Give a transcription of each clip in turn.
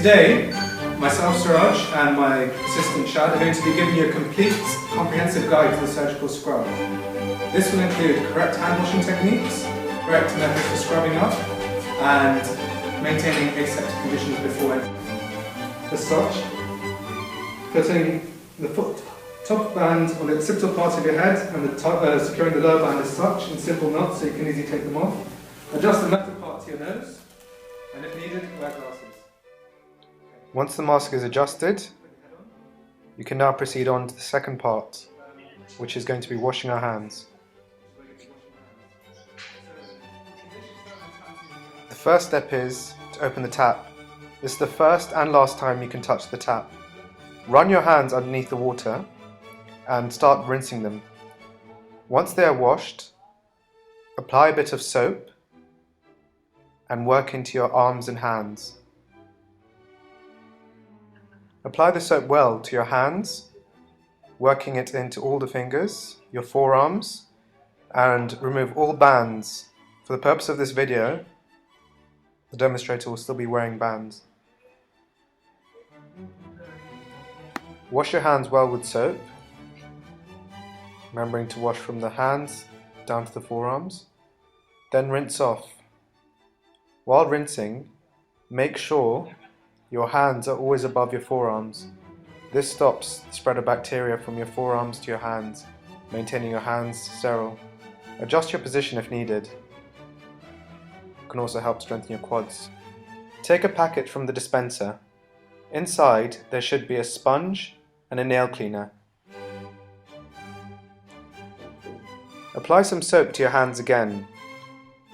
Today, myself, Suraj, and my assistant Shad are going to be giving you a complete, comprehensive guide to the surgical scrub. This will include correct hand washing techniques, correct methods for scrubbing up, and maintaining aseptic conditions before entering. As such, putting the top band on the occipital part of your head and securing the lower band as such in simple knots so you can easily take them off. Adjust the metal part to your nose, and if needed, wear glasses. Once the mask is adjusted, you can now proceed on to the second part, which is going to be washing our hands. The first step is to open the tap. This is the first and last time you can touch the tap. Run your hands underneath the water and start rinsing them. Once they are washed, apply a bit of soap and work into your arms and hands. Apply the soap well to your hands, working it into all the fingers, your forearms, and remove all bands. For the purpose of this video, the demonstrator will still be wearing bands. Wash your hands well with soap, remembering to wash from the hands down to the forearms. Then rinse off. While rinsing, make sure your hands are always above your forearms. This stops the spread of bacteria from your forearms to your hands, maintaining your hands sterile. Adjust your position if needed. It can also help strengthen your quads. Take a packet from the dispenser. Inside there should be a sponge and a nail cleaner. Apply some soap to your hands again.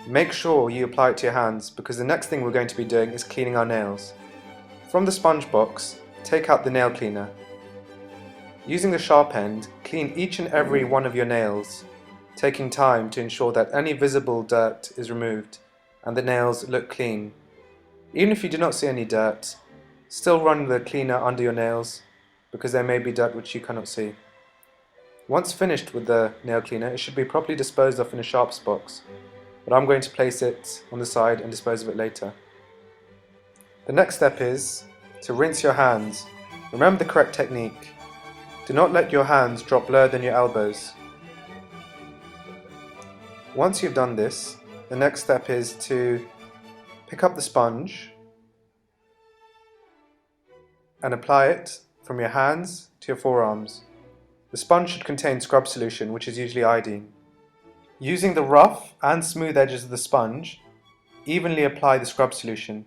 Make sure you apply it to your hands because the next thing we're going to be doing is cleaning our nails. From the sponge box, take out the nail cleaner. Using the sharp end, clean each and every one of your nails, taking time to ensure that any visible dirt is removed and the nails look clean. Even if you do not see any dirt, still run the cleaner under your nails because there may be dirt which you cannot see. Once finished with the nail cleaner, it should be properly disposed of in a sharps box, but I'm going to place it on the side and dispose of it later. The next step is to rinse your hands. Remember the correct technique. Do not let your hands drop lower than your elbows. Once you've done this, the next step is to pick up the sponge and apply it from your hands to your forearms. The sponge should contain scrub solution, which is usually iodine. Using the rough and smooth edges of the sponge, evenly apply the scrub solution.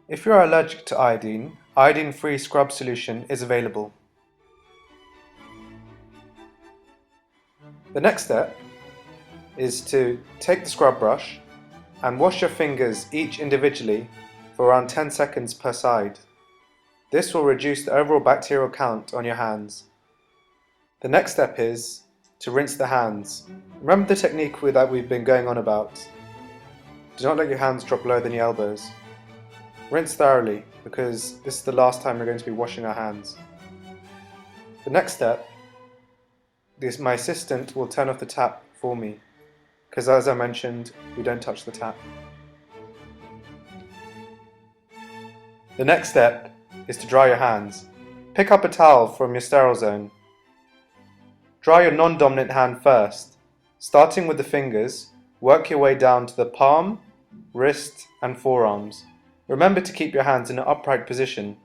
If you are allergic to iodine, iodine-free scrub solution is available. The next step is to take the scrub brush and wash your fingers each individually for around 10 seconds per side. This will reduce the overall bacterial count on your hands. The next step is to rinse the hands. Remember the technique that we've been going on about. Do not let your hands drop lower than your elbows. Rinse thoroughly because this is the last time we're going to be washing our hands. The next step is my assistant will turn off the tap for me because, as I mentioned, we don't touch the tap. The next step is to dry your hands. Pick up a towel from your sterile zone. Dry your non-dominant hand first. Starting with the fingers, work your way down to the palm, wrist and forearms. Remember to keep your hands in an upright position.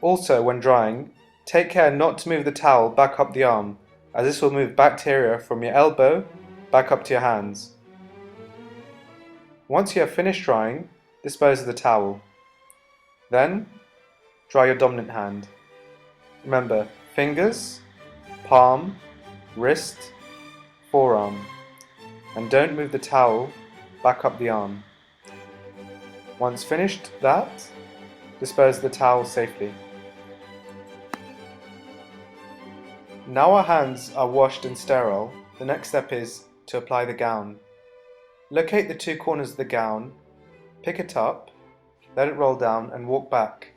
Also, when drying, take care not to move the towel back up the arm, as this will move bacteria from your elbow back up to your hands. Once you have finished drying, dispose of the towel. Then, dry your dominant hand. Remember, fingers, palm, wrist, forearm, and don't move the towel back up the arm. Once finished that, dispose of the towel safely. Now our hands are washed and sterile, the next step is to apply the gown. Locate the two corners of the gown, pick it up, let it roll down and walk back.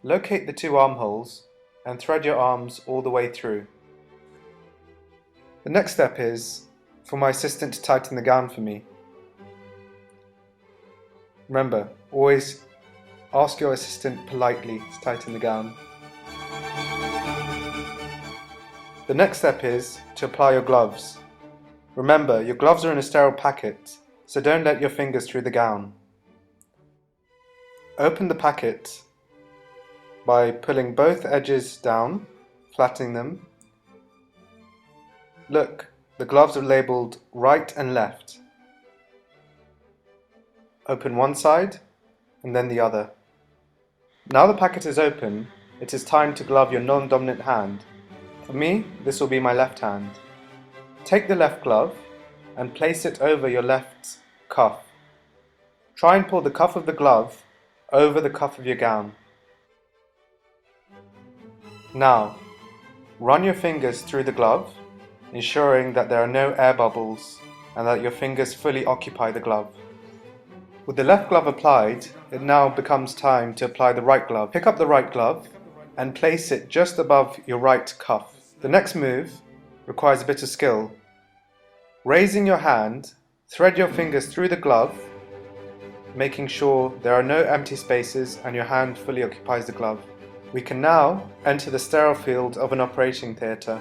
Locate the two armholes and thread your arms all the way through. The next step is for my assistant to tighten the gown for me. Remember, always Ask your assistant politely to tighten the gown. The next step is to apply your gloves. Remember, your gloves are in a sterile packet, so don't let your fingers through the gown. Open the packet by pulling both edges down, flattening them. Look, the gloves are labelled right and left. Open one side and then the other. Now the packet is open, it is time to glove your non-dominant hand. For me, this will be my left hand. Take the left glove and place it over your left cuff. Try and pull the cuff of the glove over the cuff of your gown. Now, run your fingers through the glove, ensuring that there are no air bubbles and that your fingers fully occupy the glove. With the left glove applied, it now becomes time to apply the right glove. Pick up the right glove and place it just above your right cuff. The next move requires a bit of skill. Raising your hand, thread your fingers through the glove, making sure there are no empty spaces and your hand fully occupies the glove. We can now enter the sterile field of an operating theatre.